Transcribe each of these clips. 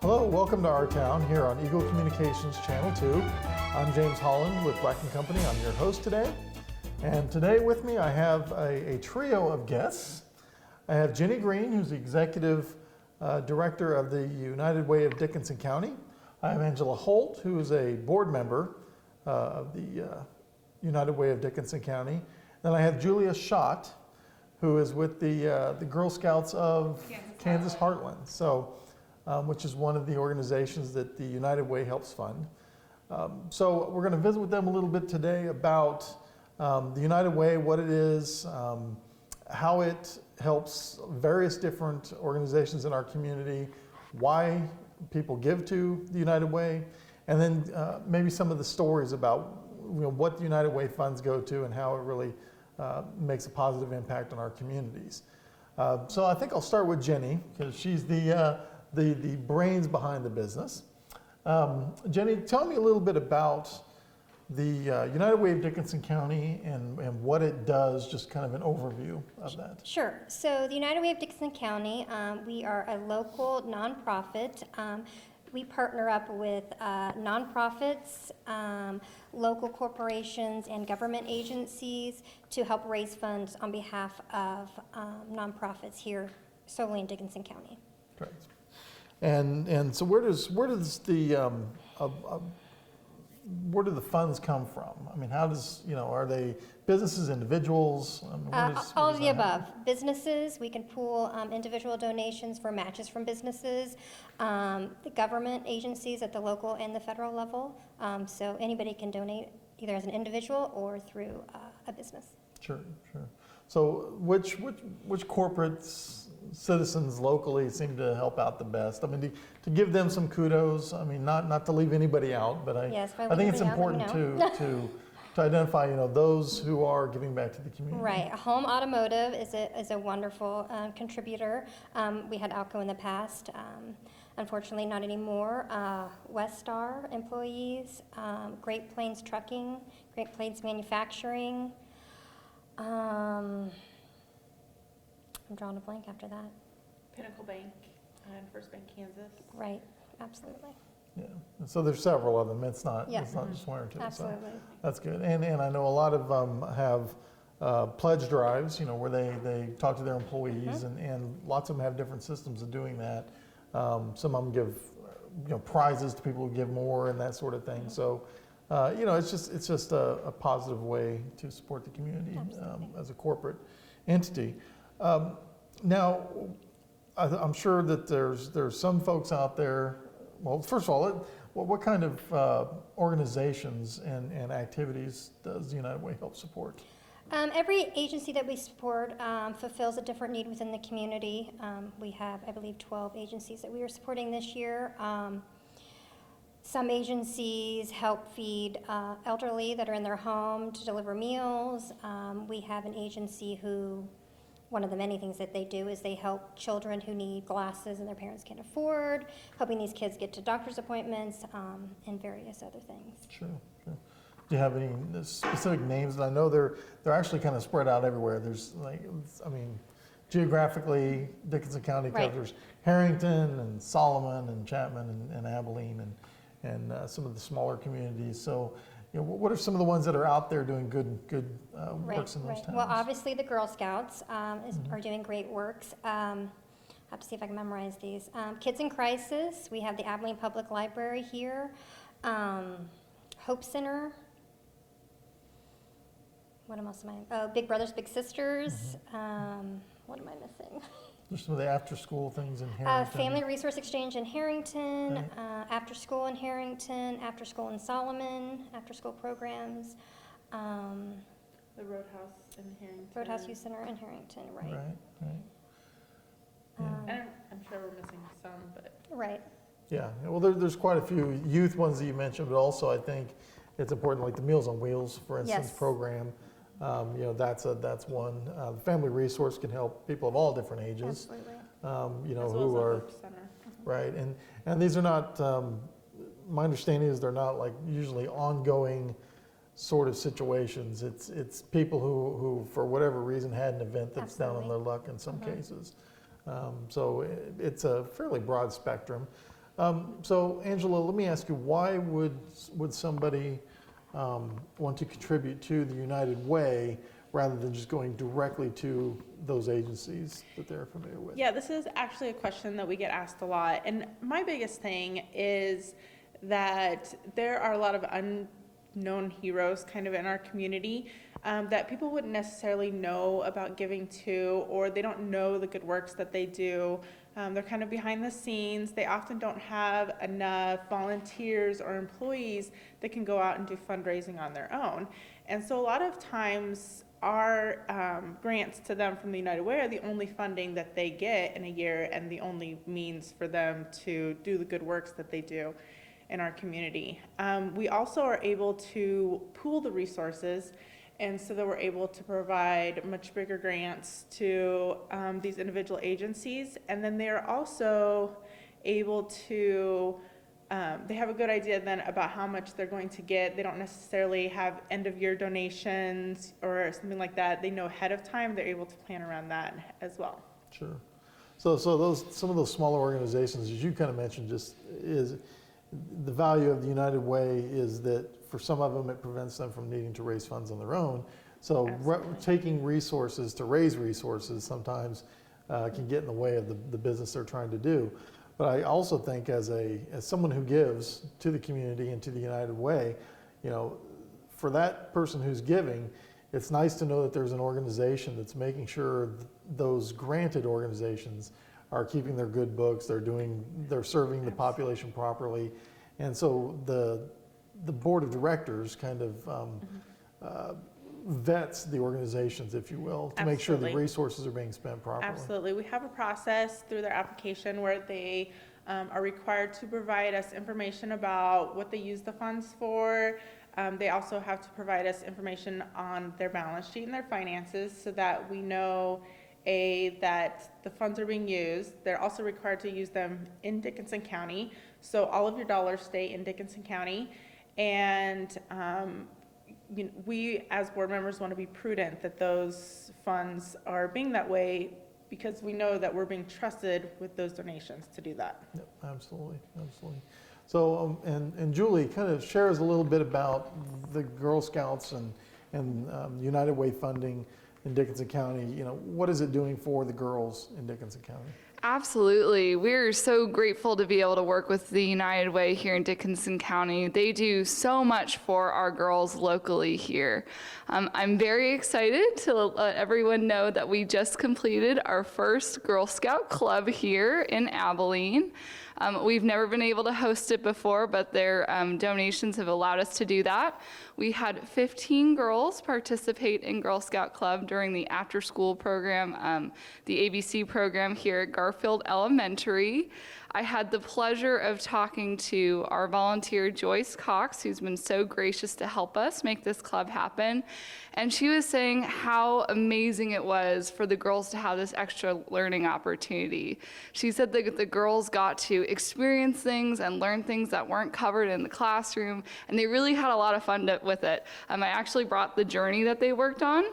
Hello, welcome to our town here on Eagle Communications Channel 2. I'm James Holland with Black & Company. I'm your host today. And today with me I have a trio of guests. I have Jenny Green, who's the Executive Director of the United Way of Dickinson County. I have Angela Holt, who is a board member of the United Way of Dickinson County. Then I have Julia Schott, who is with the Girl Scouts of Kansas Heartland. So, which is one of the organizations that the United Way helps fund. So we're going to visit with them a little bit today about the United Way, what it is, how it helps various different organizations in our community, why people give to the United Way, and then maybe some of the stories about what the United Way funds go to and how it really makes a positive impact on our communities. So I think I'll start with Jenny, because she's the brains behind the business. Jenny, tell me a little bit about the United Way of Dickinson County and what it does, just kind of an overview of that. Sure. So the United Way of Dickinson County, we are a local nonprofit. We partner up with nonprofits, local corporations, and government agencies to help raise funds on behalf of nonprofits here solely in Dickinson County. Great. And so where do the funds come from? I mean, how does, are they businesses, individuals? I mean, all of the above. Businesses, we can pool individual donations for matches from businesses, the government agencies at the local and the federal level. So anybody can donate either as an individual or through a business. Sure. So which corporates, citizens locally seem to help out the best? I mean, to give them some kudos. I mean, not to leave anybody out, but I think it's important to identify, those who are giving back to the community. Right. Home Automotive is a wonderful contributor. We had Alco in the past. Unfortunately, not anymore. Westar employees, Great Plains Trucking, Great Plains Manufacturing. I'm drawing a blank after that. Pinnacle Bank and First Bank Kansas. Right, absolutely. Yeah, and so there's several of them. It's not just one or two. Absolutely. So that's good. And I know a lot of them have pledge drives, where they talk to their employees, and lots of them have different systems of doing that. Some of them give prizes to people who give more and that sort of thing. So it's just a positive way to support the community as a corporate entity. Now, I'm sure that there's some folks out there. Well, first of all, what kind of organizations and activities does the United Way help support? Every agency that we support fulfills a different need within the community. We have, I believe, 12 agencies that we are supporting this year. Some agencies help feed elderly that are in their home to deliver meals. We have an agency who, one of the many things that they do is they help children who need glasses and their parents can't afford, helping these kids get to doctor's appointments, and various other things. Sure. Do you have any specific names? And I know they're actually kind of spread out everywhere. There's geographically, Dickinson County covers Harrington and Solomon and Chapman and Abilene and some of the smaller communities. So, what are some of the ones that are out there doing good works in those towns? Well, obviously the Girl Scouts are doing great works. I have to see if I can memorize these. Kids in Crisis, we have the Abilene Public Library here. Hope Center. What else am I? Oh, Big Brothers Big Sisters. What am I missing? There's some of the after-school things in Harrington. Family Resource Exchange in Harrington, After School in Harrington, After School in Solomon, After School programs. The Roadhouse in Harrington. Roadhouse Youth Center in Harrington, right. And I'm sure we're missing some, but. Right. Yeah, well, there's quite a few youth ones that you mentioned, but also I think it's important, like the Meals on Wheels, for instance, program. That's one. Family Resource can help people of all different ages. Absolutely. Who are right, and these are not. My understanding is they're not like usually ongoing sort of situations. It's people who for whatever reason had an event that's down on their luck in some cases. So it's a fairly broad spectrum. So Angela, let me ask you, why would somebody want to contribute to the United Way rather than just going directly to those agencies that they're familiar with? Yeah, this is actually a question that we get asked a lot. And my biggest thing is that there are a lot of unknown heroes kind of in our community that people wouldn't necessarily know about giving to, or they don't know the good works that they do. They're kind of behind the scenes. They often don't have enough volunteers or employees that can go out and do fundraising on their own. And so a lot of times our grants to them from the United Way are the only funding that they get in a year and the only means for them to do the good works that they do in our community. We also are able to pool the resources, and so that we're able to provide much bigger grants to these individual agencies. And then they're also able to, they have a good idea then about how much they're going to get. They don't necessarily have end of year donations or something like that. They know ahead of time. They're able to plan around that as well. Sure. So some of those smaller organizations, as you kind of mentioned, just is the value of the United Way is that for some of them it prevents them from needing to raise funds on their own. So taking resources to raise resources sometimes can get in the way of the business they're trying to do. But I also think as someone who gives to the community and to the United Way, you know, for that person who's giving, it's nice to know that there's an organization that's making sure those granted organizations are keeping their good books, they're serving the population properly. And so the board of directors kind of vets the organizations, if you will, to make sure the resources are being spent properly. Absolutely. We have a process through their application where they are required to provide us information about what they use the funds for. They also have to provide us information on their balance sheet and their finances so that we know that the funds are being used. They're also required to use them in Dickinson County. So all of your dollars stay in Dickinson County. And we as board members want to be prudent that those funds are being that way because we know that we're being trusted with those donations to do that. Yep, absolutely, absolutely. So, and Julie, kind of share us a little bit about the Girl Scouts and United Way funding in Dickinson County. You know, what is it doing for the girls in Dickinson County? Absolutely. We're so grateful to be able to work with the United Way here in Dickinson County. They do so much for our girls locally here. I'm very excited to let everyone know that we just completed our first Girl Scout club here in Abilene. We've never been able to host it before, but their donations have allowed us to do that. We had 15 girls participate in Girl Scout Club during the after-school program, the ABC program here at Garfield Elementary. I had the pleasure of talking to our volunteer, Joyce Cox, who's been so gracious to help us make this club happen. And she was saying how amazing it was for the girls to have this extra learning opportunity. She said that the girls got to experience things and learn things that weren't covered in the classroom, and they really had a lot of fun with it. I actually brought the journey that they worked on.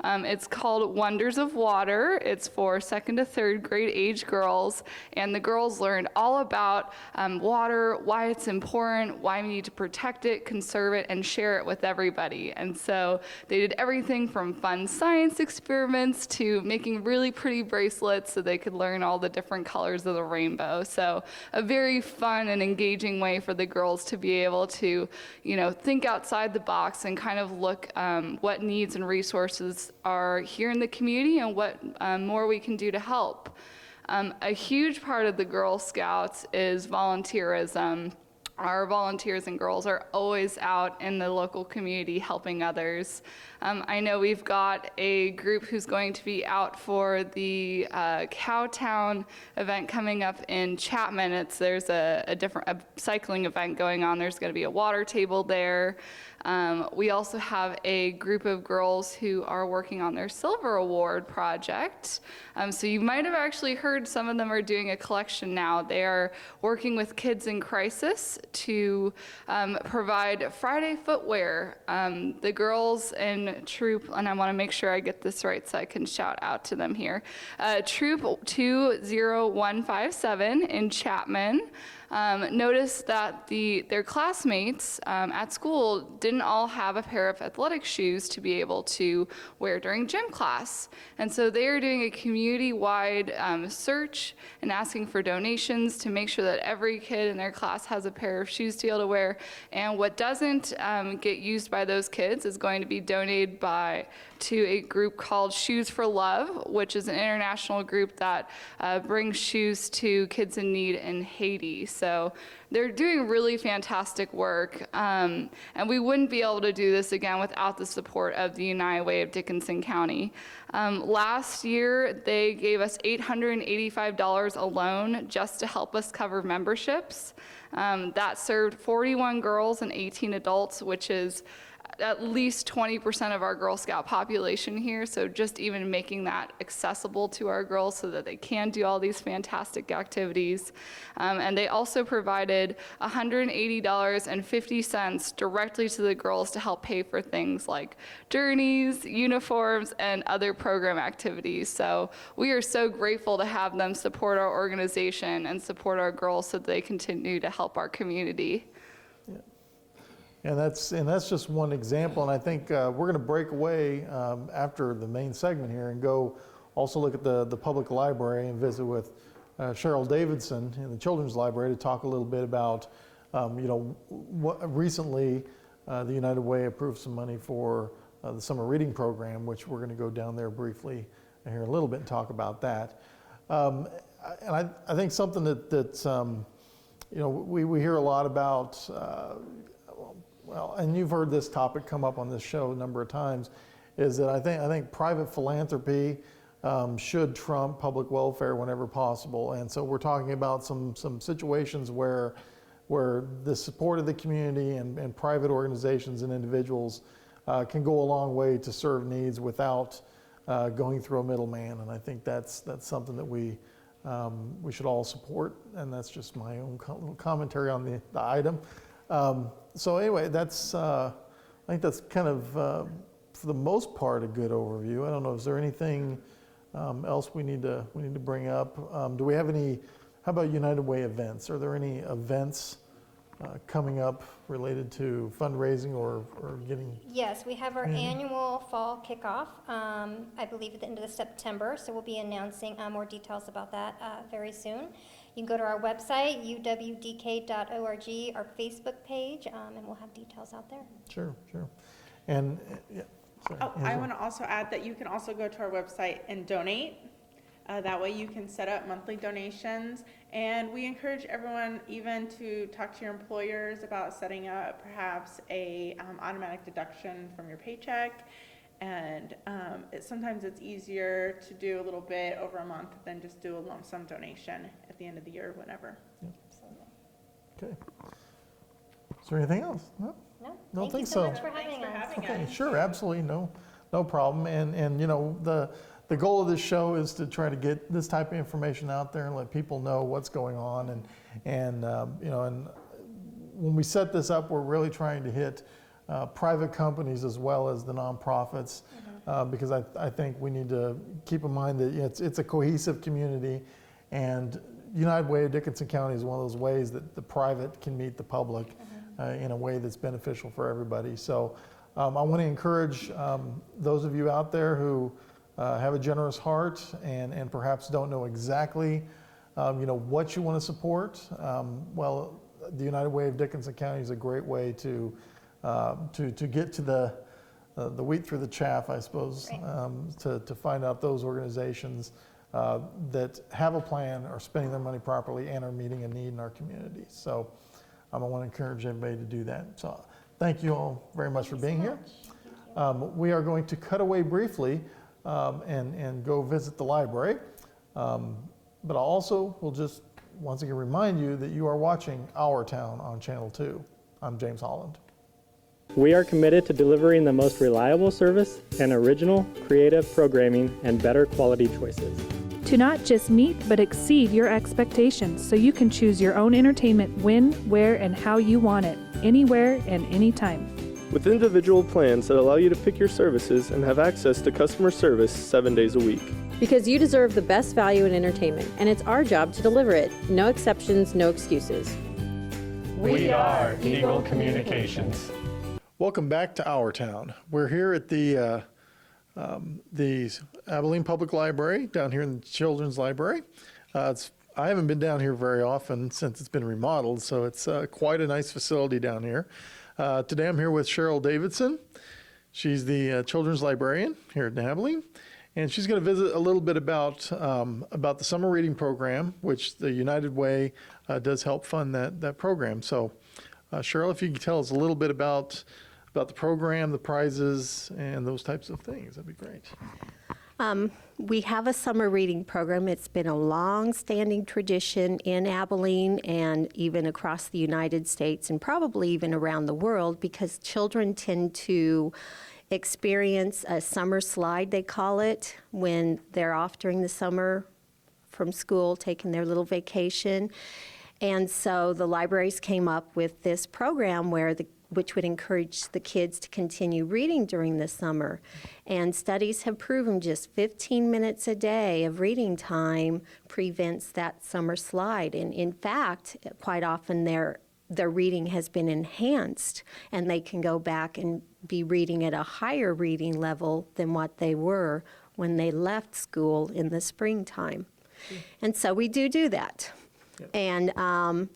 It's called Wonders of Water. It's for 2nd to 3rd grade age girls, and the girls learned all about water, why it's important, why we need to protect it, conserve it, and share it with everybody. And so they did everything from fun science experiments to making really pretty bracelets so they could learn all the different colors of the rainbow. So a very fun and engaging way for the girls to be able to, you know, think outside the box and kind of look what needs and resources are here in the community and what more we can do to help. A huge part of the Girl Scouts is volunteerism. Our volunteers and girls are always out in the local community helping others. I know we've got a group who's going to be out for the Cowtown event coming up in Chapman. There's a cycling event going on. There's going to be a water table there. We also have a group of girls who are working on their Silver Award project. So you might have actually heard some of them are doing a collection now. They are working with Kids in Crisis to provide Friday footwear. The girls in Troop, and I want to make sure I get this right so I can shout out to them here. Troop 20157 in Chapman. noticed that their classmates at school didn't all have a pair of athletic shoes to be able to wear during gym class. And so they are doing a community-wide search and asking for donations to make sure that every kid in their class has a pair of shoes to be able to wear. And what doesn't get used by those kids is going to be donated to a group called Shoes for Love, which is an international group that brings shoes to kids in need in Haiti. So they're doing really fantastic work, and we wouldn't be able to do this again without the support of the United Way of Dickinson County. Last year, they gave us $885 alone just to help us cover memberships. That served 41 girls and 18 adults, which is at least 20% of our Girl Scout population here, so just even making that accessible to our girls so that they can do all these fantastic activities. And they also provided $180.50 directly to the girls to help pay for things like journeys, uniforms, and other program activities. So we are so grateful to have them support our organization and support our girls so that they continue to help our community. And that's just one example. And I think we're going to break away after the main segment here and go also look at the public library and visit with Cheryl Davidson in the Children's Library to talk a little bit about, what recently the United Way approved some money for the summer reading program, which we're going to go down there briefly here in a little bit and talk about that. And I think something that's we hear a lot about. Well, and you've heard this topic come up on this show a number of times, is that I think private philanthropy should trump public welfare whenever possible. And so we're talking about some situations where the support of the community and private organizations and individuals can go a long way to serve needs without going through a middleman. And I think that's something that we should all support. And that's just my own little commentary on the item. So anyway, I think that's kind of, for the most part, a good overview. I don't know, is there anything else we need to bring up? Do we have any, how about United Way events? Are there any events coming up related to fundraising or getting? Yes, we have our annual fall kickoff, I believe at the end of September, so we'll be announcing more details about that very soon. You can go to our website, uwdk.org, our Facebook page, and we'll have details out there. Sure. And, yeah, sorry. I want to also add that you can also go to our website and donate. That way you can set up monthly donations. And we encourage everyone even to talk to your employers about setting up perhaps a automatic deduction from your paycheck. And sometimes it's easier to do a little bit over a month than just do a lump sum donation at the end of the year or whenever. Yep. Okay. Is there anything else? No? No? Don't Thank think so. you so much for having us. Okay, sure, absolutely, no problem. And the goal of this show is to try to get this type of information out there and let people know what's going on. And when we set this up, we're really trying to hit private companies as well as the nonprofits, because I think we need to keep in mind that it's a cohesive community, and United Way of Dickinson County is one of those ways that the private can meet the public in a way that's beneficial for everybody. So I want to encourage those of you out there who have a generous heart and perhaps don't know exactly what you want to support. Well, the United Way of Dickinson County is a great way to get to the wheat through the chaff, I suppose, right. To find out those organizations that have a plan, are spending their money properly, and are meeting a need in our community. So I want to encourage everybody to do that. So thank you all very much for being here. We are going to cut away briefly and go visit the library. But also, we'll just once again remind you that you are watching Our Town on Channel 2. I'm James Holland. We are committed to delivering the most reliable service and original, creative programming and better quality choices. To not just meet, but exceed your expectations so you can choose your own entertainment when, where, and how you want it, anywhere and anytime. With individual plans that allow you to pick your services and have access to customer service 7 days a week. Because you deserve the best value in entertainment, and it's our job to deliver it. No exceptions, no excuses. We are Eagle Communications. Welcome back to Our Town. We're here at the Abilene Public Library down here in the Children's Library. I haven't been down here very often since it's been remodeled, so it's quite a nice facility down here. Today I'm here with Cheryl Davidson. She's the children's librarian here at Abilene, and she's going to visit a little bit about the summer reading program, which the United Way does help fund that program. So, Cheryl, if you could tell us a little bit about the program, the prizes, and those types of things, that'd be great. We have a summer reading program. It's been a long-standing tradition in Abilene and even across the United States and probably even around the world, because children tend to experience a summer slide, they call it, when they're off during the summer from school, taking their little vacation. And so the libraries came up with this program which would encourage the kids to continue reading during the summer. And studies have proven just 15 minutes a day of reading time prevents that summer slide. And in fact, quite often their reading has been enhanced, and they can go back and be reading at a higher reading level than what they were when they left school in the springtime. And so we do that. Yep. And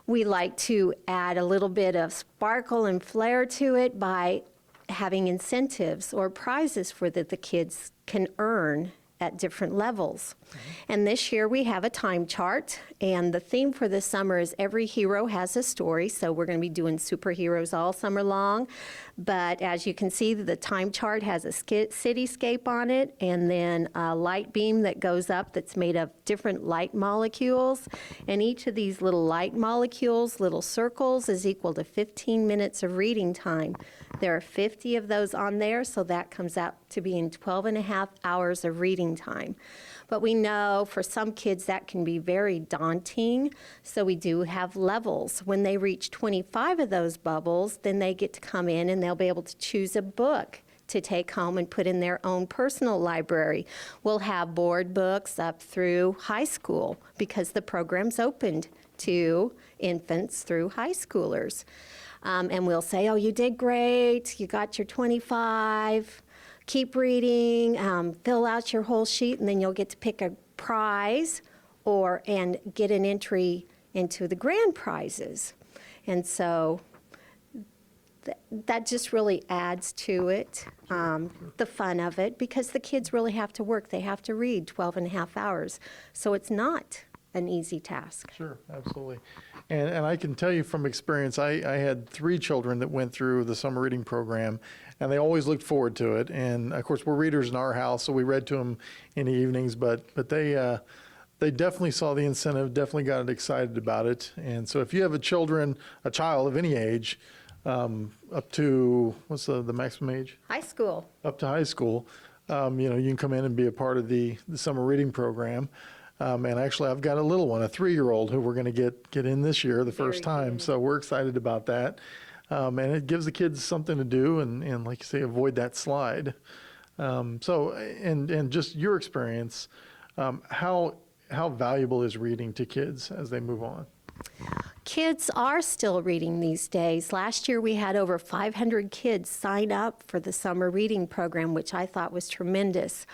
we like to add a little bit of sparkle and flair to it by having incentives or prizes for that the kids can earn at different levels. And this year we have a time chart, and the theme for this summer is every hero has a story, so we're going to be doing superheroes all summer long. But as you can see, the time chart has a cityscape on it, and then a light beam that goes up that's made of different light molecules. And each of these little light molecules, little circles, is equal to 15 minutes of reading time. There are 50 of those on there, so that comes out to being 12 and a half hours of reading time. But we know for some kids that can be very daunting, so we do have levels. When they reach 25 of those bubbles, then they get to come in and they'll be able to choose a book to take home and put in their own personal library. We'll have board books up through high school because the program's opened to infants through high schoolers. And we'll say, oh, you did great, you got your 25. Keep reading, fill out your whole sheet, and then you'll get to pick a prize and get an entry into the grand prizes. And so that just really adds to it, the fun of it, because the kids really have to work. They have to read 12 and a half hours. So it's not an easy task. Sure, absolutely. And I can tell you from experience, I had 3 children that went through the summer reading program, and they always looked forward to it. And of course, we're readers in our house, so we read to them in the evenings, but they definitely saw the incentive, definitely got excited about it. And so if you have a child of any age, up to, what's the maximum age? High school. Up to high school, you can come in and be a part of the summer reading program. And actually, I've got a little one, a 3-year-old, who we're going to get in this year, the first time. So we're excited about that. And it gives the kids something to do and like you say, avoid that slide. And just your experience, how valuable is reading to kids as they move on? Kids are still reading these days. Last year we had over 500 kids sign up for the summer reading program, which I thought was tremendous.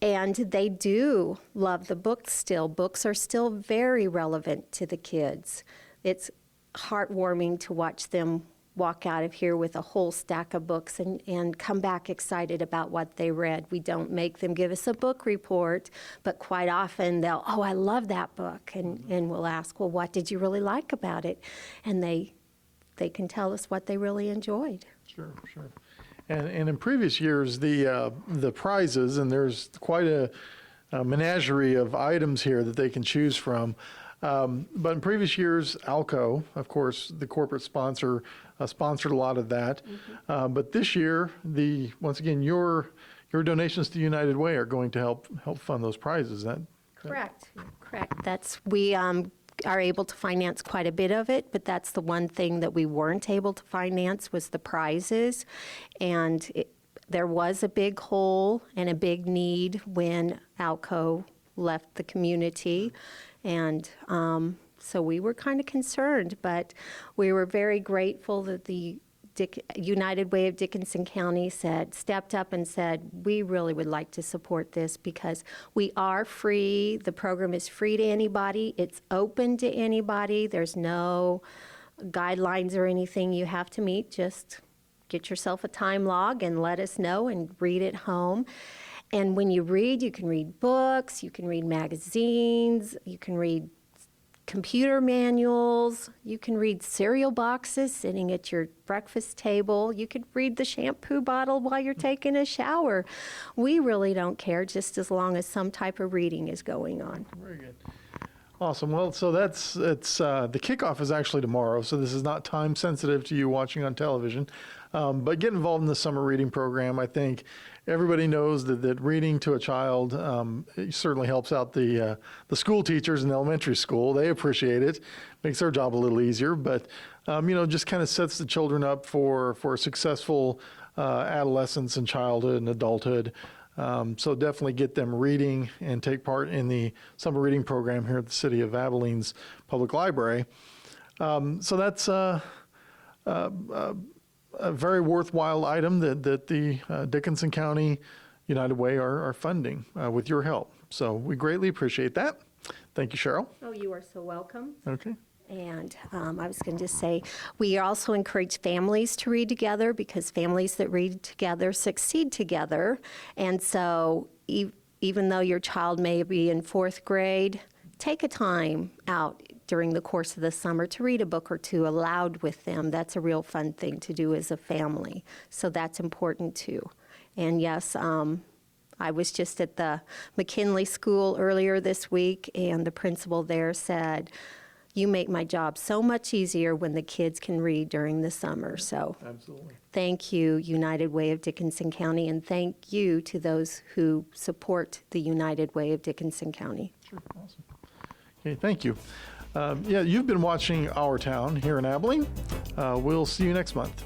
And they do love the books still. Books are still very relevant to the kids. It's heartwarming to watch them walk out of here with a whole stack of books and come back excited about what they read. We don't make them give us a book report, but quite often they'll, oh, I love that book. And we'll ask, well, what did you really like about it? And they can tell us what they really enjoyed. Sure. And in previous years, the prizes, and there's quite a menagerie of items here that they can choose from. But in previous years, ALCO, of course, the corporate sponsor, sponsored a lot of that. Mm-hmm. But this year, once again, your donations to United Way are going to help fund those prizes. Is that correct? Correct. We are able to finance quite a bit of it, but that's the one thing that we weren't able to finance was the prizes. And there was a big hole and a big need when ALCO left the community. And So we were kind of concerned, but we were very grateful that the United Way of Dickinson County stepped up and said, we really would like to support this because we are free. The program is free to anybody. It's open to anybody. There's no guidelines or anything you have to meet. Just get yourself a time log and let us know and read at home. And when you read, you can read books, you can read magazines, you can read computer manuals, you can read cereal boxes sitting at your breakfast table, you could read the shampoo bottle while you're taking a shower. We really don't care, just as long as some type of reading is going on. Very good. Awesome. Well, so the kickoff is actually tomorrow, so this is not time sensitive to you watching on television. But get involved in the summer reading program. I think everybody knows that reading to a child it certainly helps out the school teachers in elementary school. They appreciate it, makes their job a little easier, but just kind of sets the children up for successful adolescence and childhood and adulthood. So definitely get them reading and take part in the summer reading program here at the City of Abilene's Public Library. So that's a very worthwhile item that the Dickinson County United Way are funding with your help. So we greatly appreciate that. Thank you, Cheryl. Oh, you are so welcome. Okay. And I was going to just say, we also encourage families to read together because families that read together succeed together. And so even though your child may be in 4th grade, take a time out during the course of the summer to read a book or two aloud with them. That's a real fun thing to do as a family. So that's important too. And yes, I was just at the McKinley School earlier this week, and the principal there said, you make my job so much easier when the kids can read during the summer. So Absolutely. Thank you, United Way of Dickinson County, and thank you to those who support the United Way of Dickinson County. Sure. Awesome. Okay, thank you. You've been watching Our Town here in Abilene. We'll see you next month.